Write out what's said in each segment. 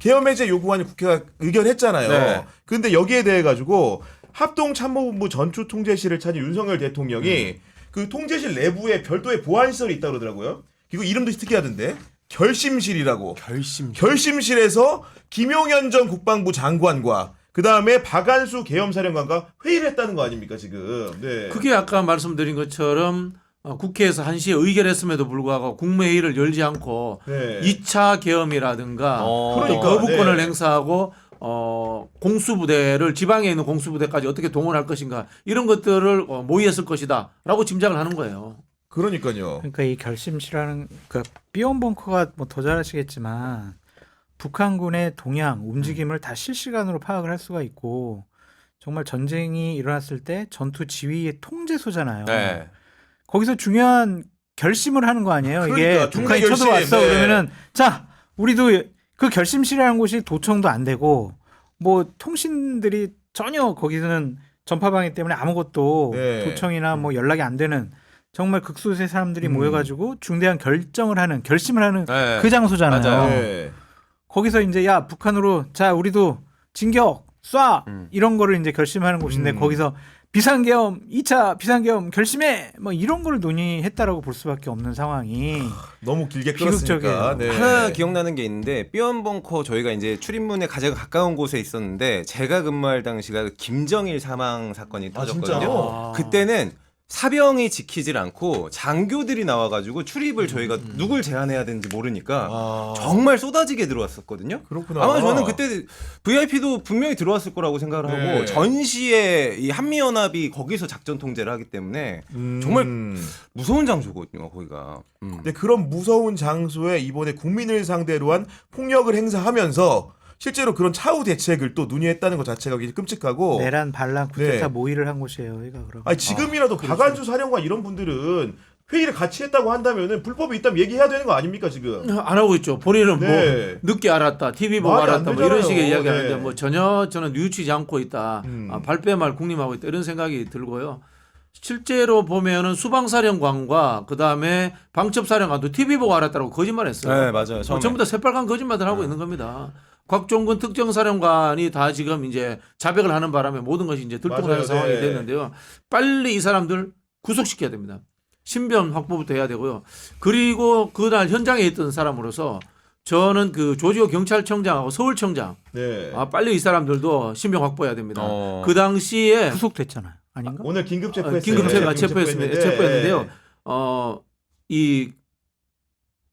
계엄 해제 요구안을 국회가 의결했잖아요. 네. 근데 여기에 대해 가지고 합동참모본부 전투통제실을 차진 윤석열 대통령이 그 통제실 내부에 별도의 보안시설이 있다고 그러더라고요. 그리고 이름도 특이하던데 결심실이라고. 결심실에서 김용현 전 국방부 장관과 그 다음에 박안수 계엄사령관과 회의를 했다는 거 아닙니까 지금. 네. 그게 아까 말씀드린 것처럼 국회에서 1시에 의결했음에도 불구하고 국무회의를 열지 않고 네. 2차 계엄이라든가 또 그러니까, 거부권을 네. 행사하고 공수부대를 지방에 있는 공수부대까지 어떻게 동원할 것인가 이런 것들을 모의했을 것이다라고 짐작을 하는 거예요. 그러니까요. 그러니까 이 결심실이라는 그 비온벙커가 뭐 더 잘 아시겠지만 북한군의 동향, 움직임을 다 실시간으로 파악을 할 수가 있고 정말 전쟁이 일어났을 때 전투 지휘의 통제소잖아요. 네. 거기서 중요한 결심을 하는 거 아니에요. 그러니까, 이게 중대 북한이 결심. 쳐들어왔어. 네. 그러면은 자 우리도 그 결심실이라는 곳이 도청도 안 되고 뭐 통신들이 전혀 거기서는 전파방해 때문에 아무것도 네. 도청이나 뭐 연락이 안 되는 정말 극소수의 사람들이 모여가지고 중대한 결정을 하는 결심을 하는 네. 그 장소잖아요. 맞아요. 네. 거기서 이제 야 북한으로 자 우리도 진격 쏴 이런 거를 이제 결심하는 곳인데 거기서 비상계엄 2차 비상계엄 결심해 뭐 이런 걸 논의했다라고 볼 수밖에 없는 상황이 너무 길게 끌었으니까. 비극적이에요. 네. 하나 기억나는 게 있는데 삐언벙커 저희가 이제 출입문에 가장 가까운 곳에 있었는데 제가 근무할 당시가 김정일 사망 사건이 터졌거든요. 진짜요? 그때는 사병이 지키질 않고 장교들이 나와가지고 출입을 저희가 누굴 제한해야 되는지 모르니까 정말 쏟아지게 들어왔었거든요. 그렇구나. 아마 저는 그때 VIP도 분명히 들어왔을 거라고 생각을 네. 하고 전시에 이 한미연합이 거기서 작전 통제를 하기 때문에 정말 무서운 장소거든요. 거기가. 근데 그런 무서운 장소에 이번에 국민을 상대로 한 폭력을 행사하면서 실제로 그런 차후 대책을 또 논의했다는 것 자체가 굉장히 끔찍하고. 내란 반란 쿠데타 네. 모의를 한 곳이에요. 여기가 그럼. 아니 지금이라도 박안수 사령관 이런 분들은 회의를 같이 했다고 한다면은 불법이 있다면 얘기해야 되는 거 아닙니까 지금? 안 하고 있죠. 본인은 네. 뭐 늦게 알았다, TV 보고 말이 안 알았다, 뭐 이런 되잖아요. 식의 이야기하는데 네. 뭐 전혀 저는 뉘우치지 않고 있다. 발뺌할 국림하고 있다 이런 생각이 들고요. 실제로 보면은 수방사령관과 그 다음에 방첩사령관도 TV 보고 알았다고 거짓말했어요. 네, 맞아요. 처음에. 전부 다 새빨간 거짓말을 하고 있는 겁니다. 곽종근 특정사령관이 다 지금 이제 자백을 하는 바람에 모든 것이 이제 들통나는 맞아요. 상황이 네. 됐는데요. 빨리 이 사람들 구속시켜야 됩니다. 신변 확보부터 해야 되고요. 그리고 그날 현장에 있던 사람으로서 저는 그 조지호 경찰청장하고 서울청장 네. 빨리 이 사람들도 신변 확보해야 됩니다. 어. 그 당시에 구속됐잖아요. 아닌가? 오늘 긴급 체포했어요. 긴급 네, 체포했는데요. 이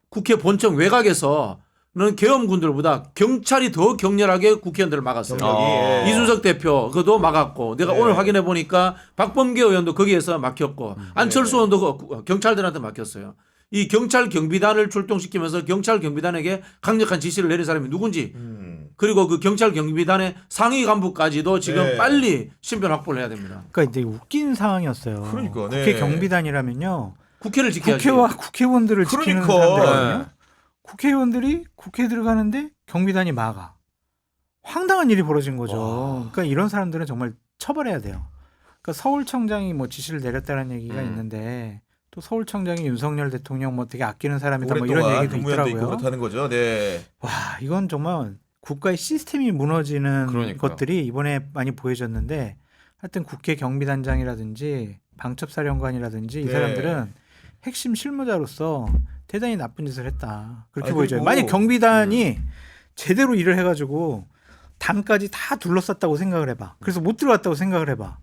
국회 본청 외곽에서는 계엄군들보다 경찰이 더 격렬하게 국회의원들을 막았어요. 경력이. 이준석 대표 그도 막았고 내가 네. 오늘 확인해 보니까 박범계 의원도 거기에서 막혔고 안철수 의원도 경찰들한테 막혔어요. 이 경찰 경비단을 출동시키면서 경찰 경비단에게 강력한 지시를 내린 사람이 누군지 그리고 그 경찰 경비단의 상위 간부까지도 지금 네. 빨리 신변 확보를 해야 됩니다. 그러니까 이제 웃긴 상황이었어요. 그러니까, 네. 국회 경비단이라면요. 국회를 지켜야지. 국회와 국회의원들을 지키는 그러니까. 사람들이거든요. 네. 국회의원들이 국회에 들어가는데 경비단이 막아. 황당한 일이 벌어진 거죠. 그러니까 이런 사람들은 정말 처벌해야 돼요. 그러니까 서울청장이 뭐 지시를 내렸다는 얘기가 있는데 또 서울청장이 윤석열 대통령 뭐 되게 아끼는 사람이다 뭐 이런 오랫동안 얘기도 근무연도 있고 있더라고요. 그렇다는 거죠. 네. 와 이건 정말 국가의 시스템이 무너지는 그러니까요. 것들이 이번에 많이 보여졌는데 하여튼 국회 경비단장이라든지 방첩사령관이라든지 이 네. 사람들은 핵심 실무자로서 대단히 나쁜 짓을 했다. 그렇게 아니, 보여져요. 그리고- 만약 경비단이 제대로 일을 해가지고 담까지 다 둘러쌌다고 생각을 해봐. 그래서 못 들어갔다고 생각을 해봐.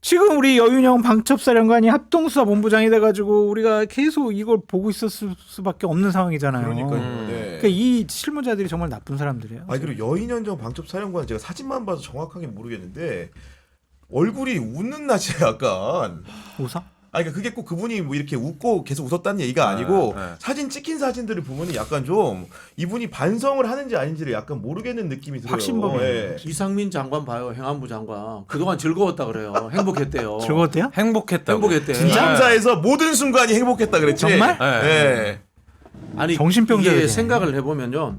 지금 우리 여윤영 방첩사령관이 합동수사본부장이 돼가지고 우리가 계속 이걸 보고 있었을 수밖에 없는 상황이잖아요. 그러니까요. 네. 그러니까 이 실무자들이 정말 나쁜 사람들이에요. 아니 그리고 여인현정 방첩사령관 제가 사진만 봐서 정확하게 모르겠는데 얼굴이 웃는 낯이 약간. 웃어? 아니 그러니까 그게 꼭 그분이 뭐 이렇게 웃고 계속 웃었다는 얘기가 아니고 네. 사진 찍힌 사진들을 보면 약간 좀 이분이 반성을 하는지 아닌지를 약간 모르겠는 느낌이 들어요. 확신범이에요. 예. 이상민 장관 봐요. 행안부 장관. 그동안 즐거웠다 그래요. 행복했대요. 즐거웠대요? 행복했다고. 행복했대. 진짜에서 모든 순간이 행복했다 그랬지. 정말? 네. 네. 아니 정신병자들이네. 이게 생각을 해보면요.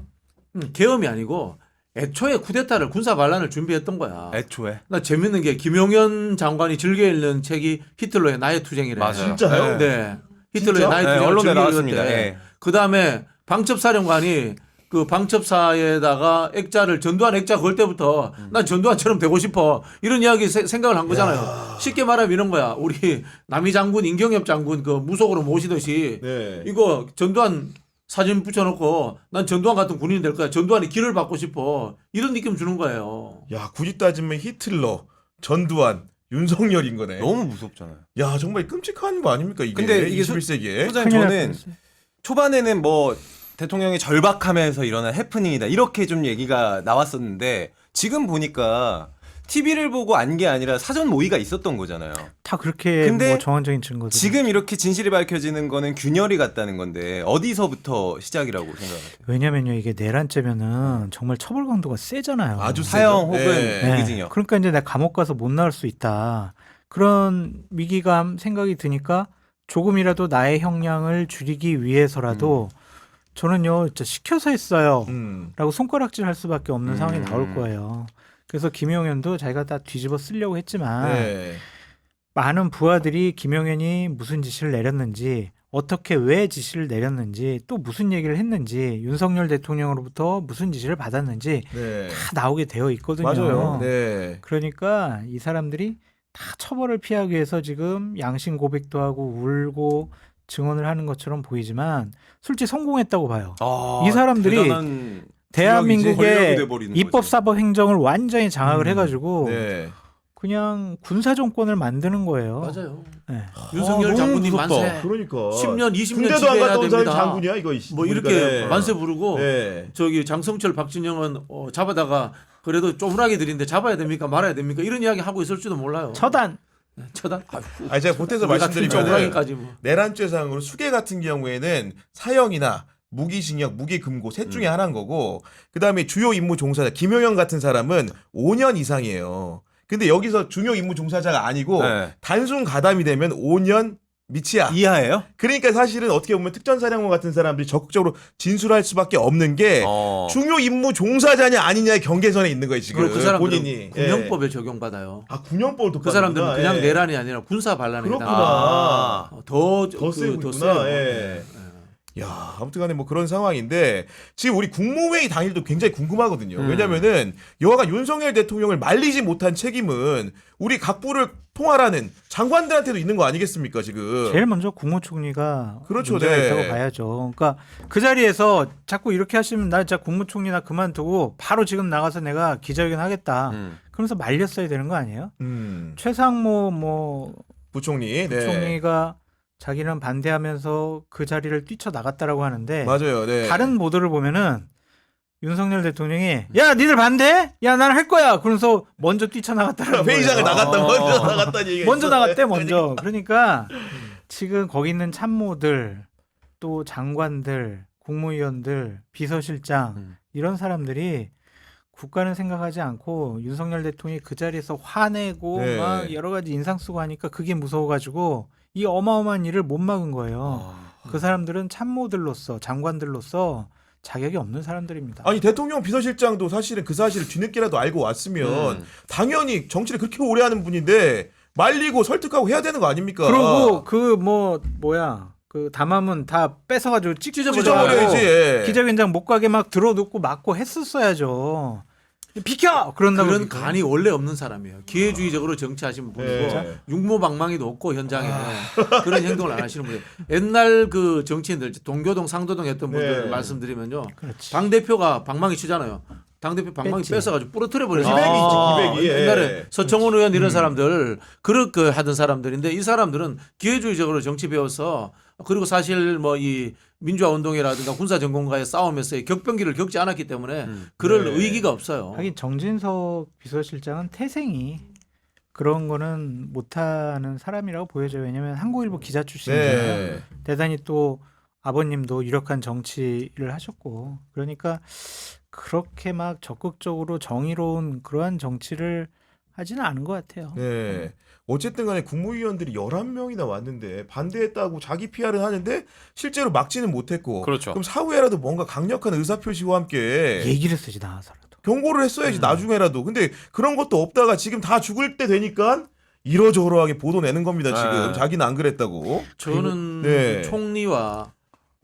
계엄이 아니고 애초에 쿠데타를 군사 반란을 준비했던 거야. 애초에. 나 재밌는 게 김용현 장관이 즐겨 읽는 책이 히틀러의 나의 투쟁이래. 맞아요. 진짜요? 네. 히틀러의 진짜? 나의 네, 투쟁을 언론에 즐겨 나왔습니다. 읽었대. 예. 그 다음에 방첩사령관이 그 방첩사에다가 액자를 전두환 액자 걸 때부터 난 전두환처럼 되고 싶어 이런 이야기 생각을 한 거잖아요. 쉽게 말하면 이런 거야. 우리 남이 장군, 임경엽 장군 그 무속으로 모시듯이 네. 이거 전두환 사진 붙여놓고 난 전두환 같은 군인이 될 거야. 전두환이 길을 받고 싶어 이런 느낌 주는 거예요. 야, 굳이 따지면 히틀러, 전두환, 윤석열인 거네. 너무 무섭잖아요. 야, 정말 끔찍한 거 아닙니까 이게? 근데 이게 21세기에. 소장님 큰일 날 저는 뻔했어요. 초반에는 뭐 대통령이 절박하면서 일어난 해프닝이다 이렇게 좀 얘기가 나왔었는데 지금 보니까 TV를 보고 안 게 아니라 사전 모의가 있었던 거잖아요. 다 그렇게 근데 뭐 정황적인 증거들. 지금 이렇게 진실이 밝혀지는 거는 균열이 같다는 건데 어디서부터 시작이라고 생각하세요? 왜냐면요 이게 내란죄면은 정말 처벌 강도가 세잖아요. 아주 사형 세죠. 혹은 네. 무기징역. 그러니까 이제 내가 감옥 가서 못 나올 수 있다. 그런 위기감 생각이 드니까 조금이라도 나의 형량을 줄이기 위해서라도 저는요 진짜 시켜서 했어요. 라고 손가락질 할 수밖에 없는 상황이 나올 거예요. 그래서 김용현도 자기가 다 뒤집어 쓰려고 했지만 네. 많은 부하들이 김용현이 무슨 지시를 내렸는지 어떻게 왜 지시를 내렸는지 또 무슨 얘기를 했는지 윤석열 대통령으로부터 무슨 지시를 받았는지 네. 다 나오게 되어 있거든요. 맞아요. 네. 그러니까 이 사람들이 다 처벌을 피하기 위해서 지금 양심 고백도 하고 울고 증언을 하는 것처럼 보이지만 솔직히 성공했다고 봐요. 이 사람들이 대단한 대한민국의 권력이 돼버리는 거지. 입법사법 행정을 완전히 장악을 해가지고 네. 그냥 군사 정권을 만드는 거예요. 맞아요. 네. 윤석열 너무 장군님 무섭다. 만세. 그러니까 10년, 20년 군대도 안 지배해야 갔다 온 사람이 됩니다. 장군이야 이거. 뭐 이렇게 네. 만세 부르고 네. 저기 장성철, 박진영은 잡아다가 그래도 쪼물하게 드린데 잡아야 됩니까 말아야 됩니까 이런 이야기 하고 있을지도 몰라요. 처단. 처단. 아, 제가 보태서 우리 같은 말씀드리면 쪼물하기까지 뭐. 내란죄상으로 수계 같은 경우에는 사형이나 무기징역, 무기금고 셋 중에 하나인 거고 그다음에 주요 임무 종사자 김용현 같은 사람은 5년 이상이에요. 근데 여기서 중요 임무 종사자가 아니고 네. 단순 가담이 되면 5년 밑이야. 이하예요? 그러니까 사실은 어떻게 보면 특전사령관 같은 사람들이 적극적으로 진술할 수밖에 없는 게 중요 임무 종사자냐 아니냐의 경계선에 있는 거예요 지금. 그리고 그 사람들은 본인이 군형법에 적용받아요. 아 군형법을 또 그 사람들은 받는구나. 그냥 예. 내란이 아니라 군사 반란에 그렇구나. 해당합니다. 더 더 세고 더 있구나. 세요. 예. 야, 아무튼간에 뭐 그런 상황인데 지금 우리 국무회의 당일도 굉장히 궁금하거든요. 왜냐면은 여하간 윤석열 대통령을 말리지 못한 책임은 우리 각부를 통할하는 장관들한테도 있는 거 아니겠습니까 지금? 제일 먼저 국무총리가 그렇죠, 문제가 네. 있다고 봐야죠. 그러니까 그 자리에서 자꾸 이렇게 하시면 나 진짜 국무총리나 그만두고 바로 지금 나가서 내가 기자회견 하겠다. 그러면서 말렸어야 되는 거 아니에요? 최상모 뭐 부총리. 네. 부총리가 자기는 반대하면서 그 자리를 뛰쳐나갔다라고 하는데 맞아요. 네. 다른 보도를 보면은 윤석열 대통령이 야 니들 반대? 야 난 할 거야. 그러면서 먼저 뛰쳐나갔다라는 거예요. 회의장을 나갔다 먼저 나갔다는 얘기가 먼저 있었네. 나갔대 먼저. 그러니까 지금 거기 있는 참모들 또 장관들 국무위원들 비서실장 이런 사람들이 국가는 생각하지 않고 윤석열 대통령이 그 자리에서 화내고 네. 막 여러 가지 인상 쓰고 하니까 그게 무서워가지고 이 어마어마한 일을 못 막은 거예요. 그 사람들은 참모들로서 장관들로서 자격이 없는 사람들입니다. 아니 대통령 비서실장도 사실은 그 사실을 뒤늦게라도 알고 왔으면 당연히 정치를 그렇게 오래 하는 분인데 말리고 설득하고 해야 되는 거 아닙니까? 그리고 그 뭐야 그 담화문 다 뺏어가지고 찢어버려야지. 예. 기자회견장 못 가게 막 들어놓고 막고 했었어야죠. 비켜! 그런다고 그런 비켜. 간이 원래 없는 사람이에요. 기회주의적으로 정치하시는 분이고 네. 육모방망이도 없고 현장에 그런 행동을 안 하시는 분이에요. 옛날 그 정치인들 동교동 상도동 했던 분들 네. 말씀드리면요. 그렇지. 당 대표가 방망이 치잖아요. 당 대표 방망이 뺐지. 뺏어가지고 부러뜨려 버렸어요. 기백이 있지, 기백이. 예. 옛날에 서청원 의원 이런 사람들 그렇게 하던 사람들인데 이 사람들은 기회주의적으로 정치 배워서 그리고 사실 뭐 이 민주화 운동이라든가 군사 전공과의 싸움에서의 격변기를 겪지 않았기 때문에 그럴 네. 의기가 없어요. 하긴 정진석 비서실장은 태생이 그런 거는 못하는 사람이라고 보여져요. 왜냐하면 한국일보 기자 출신이잖아요. 네. 대단히 또 아버님도 유력한 정치를 하셨고 그러니까 그렇게 막 적극적으로 정의로운 그러한 정치를 하지는 않은 것 같아요. 네. 어쨌든 간에 국무위원들이 11명이나 왔는데 반대했다고 자기 PR은 하는데 실제로 막지는 못했고 그렇죠. 그럼 사후에라도 뭔가 강력한 의사표시와 함께 얘기를 쓰지 나와서라도. 경고를 했어야지 나중에라도. 근데 그런 것도 없다가 지금 다 죽을 때 되니까 이러저러하게 보도 내는 겁니다. 지금 네. 자기는 안 그랬다고. 저는 네. 총리와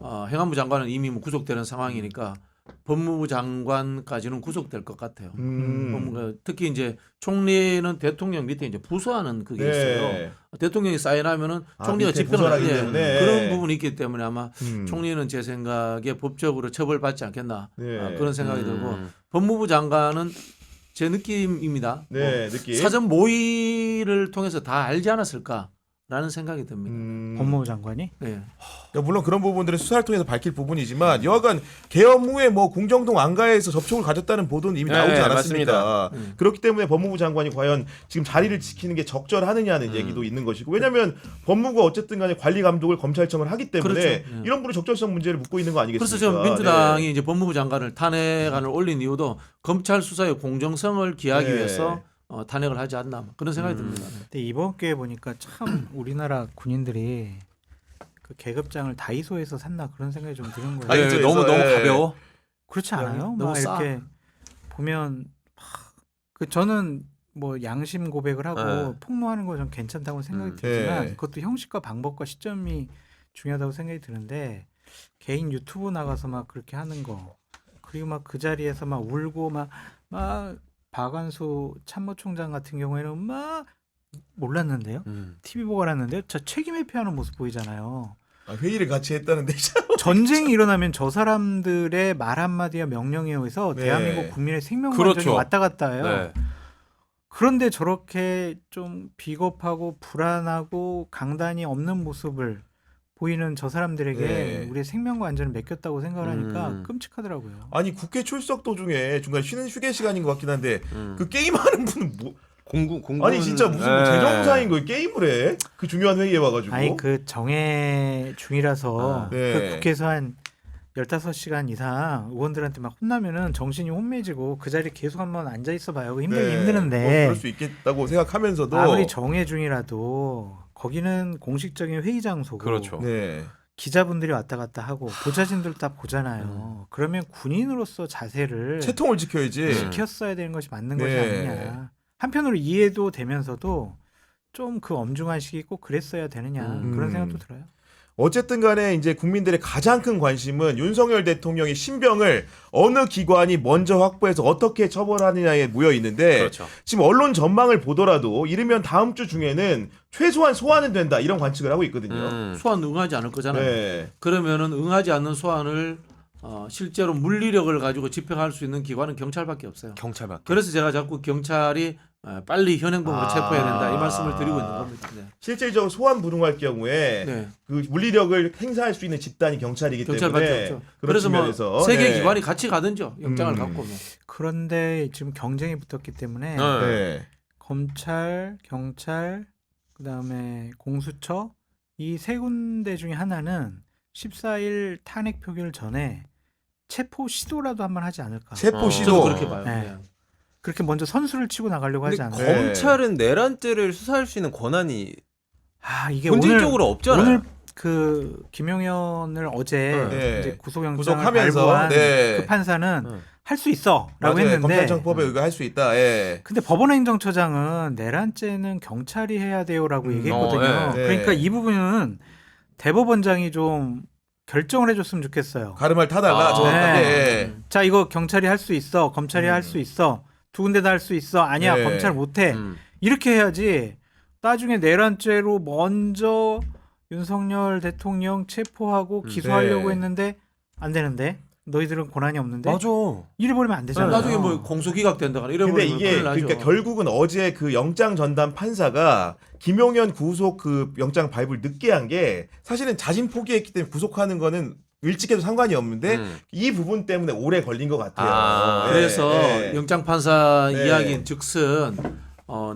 행안부 장관은 이미 뭐 구속되는 상황이니까 법무부 장관까지는 구속될 것 같아요. 특히 이제 총리는 대통령 밑에 이제 부서하는 그게 있어요. 대통령이 사인하면은 총리가 밑에 집행을 부서라기 하는데 때문에. 그런 부분이 있기 때문에 아마 음. 총리는 제 생각에 법적으로 처벌받지 않겠나 네. 그런 생각이 들고 법무부 장관은 제 느낌입니다. 네, 느낌. 사전 모의를 통해서 다 알지 않았을까라는 생각이 듭니다. 법무부 장관이 네. 그러니까 물론 그런 부분들은 수사를 통해서 밝힐 부분이지만 여하간 개엄 후에 뭐 궁정동 안가에서 접촉을 가졌다는 보도는 이미 네, 나오지 않았습니까? 맞습니다. 그렇기 때문에 법무부 장관이 과연 지금 자리를 지키는 게 적절하느냐는 얘기도 있는 것이고 왜냐하면 법무부가 어쨌든 간에 관리 감독을 검찰청을 하기 때문에 그렇죠. 이런 부분 적절성 문제를 묻고 있는 거 아니겠습니까? 그래서 지금 민주당이 네. 이제 법무부 장관을 탄핵안을 올린 이유도 검찰 수사의 공정성을 기하기 네. 위해서 탄핵을 하지 않나 그런 생각이 듭니다. 근데 이번 기회에 보니까 참 우리나라 군인들이 그 계급장을 다이소에서 샀나 그런 생각이 좀 드는 거예요. 아니, 다이소에서, 너무 예. 가벼워. 그렇지 않아요? 너무 막 싸. 이렇게 보면 그 저는 뭐 양심 고백을 하고 네. 폭로하는 거 좀 괜찮다고 생각이 들지만 네. 그것도 형식과 방법과 시점이 중요하다고 생각이 드는데 개인 유튜브 나가서 막 그렇게 하는 거 그리고 막 그 자리에서 막 울고 막 박완수 참모총장 같은 경우에는 막 몰랐는데요. TV 보고 알았는데 저 책임 회피하는 모습 보이잖아요. 회의를 같이 했다는데 전쟁이 일어나면 저 사람들의 말 한마디와 명령에 의해서 네. 대한민국 국민의 생명 그렇죠. 안전이 왔다 갔다 해요. 네. 그런데 저렇게 좀 비겁하고 불안하고 강단이 없는 모습을 보이는 저 사람들에게 네. 우리의 생명과 안전을 맡겼다고 생각을 하니까 끔찍하더라고요. 아니 국회 출석 도중에 중간에 쉬는 휴게 시간인 것 같긴 한데 그 게임하는 분은 뭐 공군 아니 진짜 무슨 뭐 재정사인 거예요 게임을 해? 그 중요한 회의에 와가지고 아니 그 정해 중이라서 네. 그 국회에서 한 15시간 이상 의원들한테 막 혼나면은 정신이 혼미해지고 그 자리에 계속 한번 앉아 있어 봐요. 힘들긴 네. 힘드는데 뭐 그럴 수 있겠다고 생각하면서도 아무리 정해 중이라도 거기는 공식적인 회의 장소고 그렇죠. 네. 기자분들이 왔다 갔다 하고 보좌진들 다 보잖아요. 그러면 군인으로서 자세를 채통을 지켜야지. 지켰어야 되는 것이 맞는 것이 네. 아니냐. 한편으로 이해도 되면서도 좀 그 엄중한 시기 꼭 그랬어야 되느냐 그런 생각도 들어요. 어쨌든 간에 이제 국민들의 가장 큰 관심은 윤석열 대통령이 신병을 어느 기관이 먼저 확보해서 어떻게 처벌하느냐에 모여 있는데 그렇죠. 지금 언론 전망을 보더라도 이르면 다음 주 중에는 최소한 소환은 된다 이런 관측을 하고 있거든요. 소환 응하지 않을 거잖아요. 네. 그러면은 응하지 않는 소환을 실제로 물리력을 가지고 집행할 수 있는 기관은 경찰밖에 없어요. 경찰밖에. 그래서 제가 자꾸 경찰이 빨리 현행범으로 체포해야 된다 이 말씀을 드리고 있는 겁니다. 네. 실질적으로 소환 불응할 경우에 네. 그 물리력을 행사할 수 있는 집단이 경찰이기 경찰밖에 때문에 없죠. 그런 그래서 측면에서 뭐 세계 네. 기관이 같이 가든죠. 영장을 갖고. 뭐. 그런데 지금 경쟁이 붙었기 때문에 네. 검찰, 경찰, 그다음에 공수처 이 세 군데 중에 하나는 14일 탄핵 표결 전에 체포 시도라도 한번 하지 않을까. 체포 저도 시도 저도 그렇게 봐요. 네. 네. 그렇게 먼저 선수를 치고 나가려고 하지 근데 않을까. 검찰은 내란죄를 수사할 수 있는 권한이 이게 본질적으로 없잖아요. 오늘 그 김용현을 어제 네. 이제 구속영장을 구속하면서, 발부한 네. 그 판사는 네. 할 수 있어라고 맞아요. 했는데 검찰청법에 의거할 수 있다. 예. 근데 법원행정처장은 내란죄는 경찰이 해야 돼요라고 얘기했거든요. 네. 그러니까 이 부분은 대법원장이 좀 결정을 해줬으면 좋겠어요. 가름을 타다가 정확하게 네. 자 이거 경찰이 할 수 있어, 검찰이 할 수 있어, 두 군데 다 할 수 있어, 아니야 네. 검찰 못해 이렇게 해야지. 나중에 내란죄로 먼저 윤석열 대통령 체포하고 기소하려고 네. 했는데 안 되는데 너희들은 권한이 없는데 맞아. 이래 버리면 안 되잖아요. 나중에 뭐 공소기각 된다거나 이래 근데 버리면 이게 큰일 나죠. 그러니까 결국은 어제 그 영장 전담 판사가 김용현 구속 그 영장 발부를 늦게 한 게 사실은 자진 포기했기 때문에 구속하는 거는 일찍 해도 상관이 없는데 이 부분 때문에 오래 걸린 것 같아요. 네, 그래서 네. 영장 판사 네. 이야기인 즉슨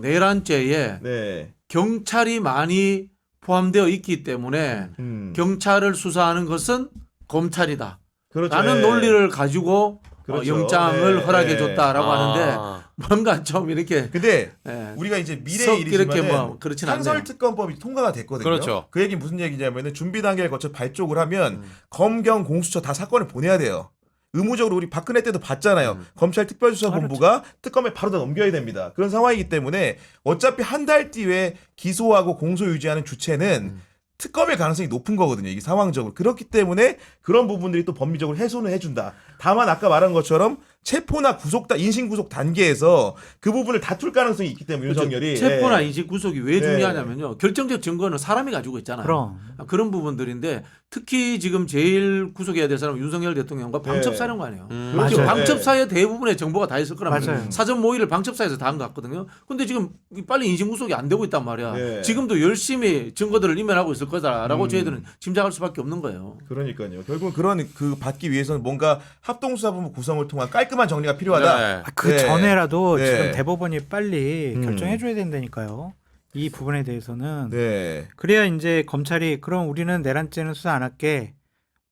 내란죄에 네. 경찰이 많이 포함되어 있기 때문에 경찰을 수사하는 것은 검찰이다. 그렇죠. 라는 네. 논리를 가지고 그렇죠. 영장을 네. 허락해줬다라고 아. 하는데 뭔가 좀 이렇게 근데 우리가 이제 미래의 썩 이렇게 일이지만 뭐 그렇진 않네요. 상설특검법이 통과가 됐거든요. 그렇죠. 그 얘기 무슨 얘기냐면은 준비 단계를 거쳐 발족을 하면 검경 공수처 다 사건을 보내야 돼요. 의무적으로 우리 박근혜 때도 봤잖아요. 검찰 특별수사본부가 특검에 바로 다 넘겨야 됩니다. 그런 상황이기 때문에 어차피 한 달 뒤에 기소하고 공소 유지하는 주체는 특검의 가능성이 높은 거거든요. 이게 상황적으로. 그렇기 때문에 그런 부분들이 또 법리적으로 해소는 해준다. 다만 아까 말한 것처럼 체포나 인신 구속 단계에서 그 부분을 다툴 가능성이 있기 때문에 윤석열이 체포나 예. 인식 구속이 왜 중요하냐면요. 결정적 증거는 사람이 가지고 있잖아요. 그럼. 그런 부분들인데 특히 지금 제일 구속해야 될 사람은 윤석열 대통령과 방첩사령관이에요. 맞아요. 지금 방첩사의 대부분의 정보가 다 있을 거란 말이에요. 맞아요. 사전 모의를 방첩사에서 다 한 것 같거든요. 근데 지금 빨리 인신 구속이 안 되고 있단 말이야. 네. 지금도 열심히 증거들을 인멸하고 있을 거다라고 저희들은 짐작할 수밖에 없는 거예요. 그러니까요. 결국은 그런 그 받기 위해서는 뭔가 합동수사본부 구성을 통한 깔끔한 정리가 필요하다. 네. 그 네. 전에라도 네. 지금 대법원이 빨리 음. 결정해줘야 된다니까요. 이 부분에 대해서는 네. 그래야 이제 검찰이 그럼 우리는 내란죄는 수사 안 할게.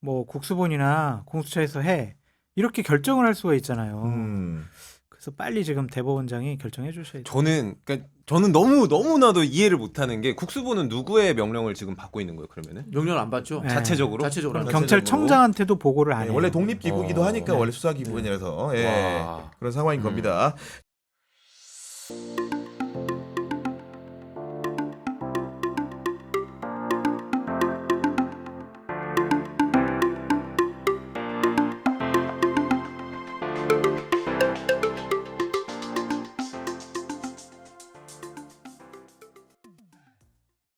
뭐 국수본이나 공수처에서 해. 이렇게 결정을 할 수가 있잖아요. 그래서 빨리 지금 대법원장이 결정해 주셔야 돼요. 저는 너무나도 이해를 못하는 게 국수본은 누구의 명령을 지금 받고 있는 거예요? 그러면은 명령을 안 받죠. 네. 자체적으로? 자체적으로 안 그럼 받죠. 경찰청장한테도 보고를 안 네, 해요. 원래 독립기구기도 하니까 네. 원래 수사기관이라서 예. 와. 그런 상황인 겁니다.